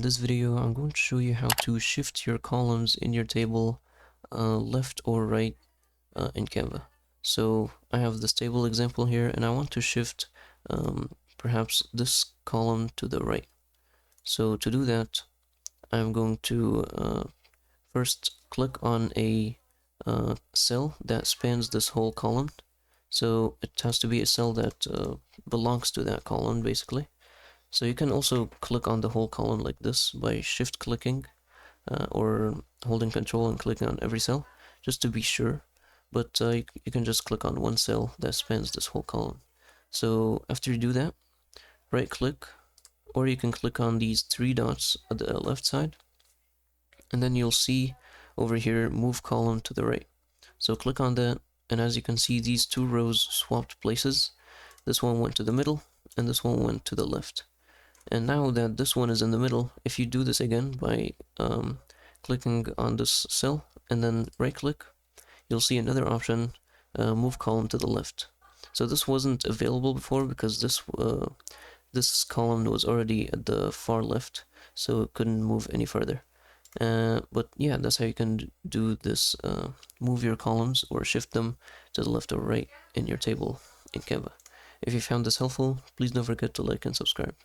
In this video, I'm going to show you how to shift your columns in your table left or right in Canva. So I have this table example here, and I want to shift perhaps this column to the right. So to do that, I'm going to first click on a cell that spans this whole column. So it has to be a cell that belongs to that column, basically. So you can also click on the whole column like this by shift clicking or holding control and clicking on every cell just to be sure. But you can just click on one cell that spans this whole column. So after you do that, right click, or you can click on these three dots at the left side, and then you'll see over here move column to the right. So click on that, and as you can see, these two rows swapped places. This one went to the middle and this one went to the left. And now that this one is in the middle, if you do this again by clicking on this cell and then right click, you'll see another option, move column to the left. So this wasn't available before because this column was already at the far left, so it couldn't move any further. But yeah, that's how you can do this, move your columns or shift them to the left or right in your table in Canva. If you found this helpful, please don't forget to like and subscribe.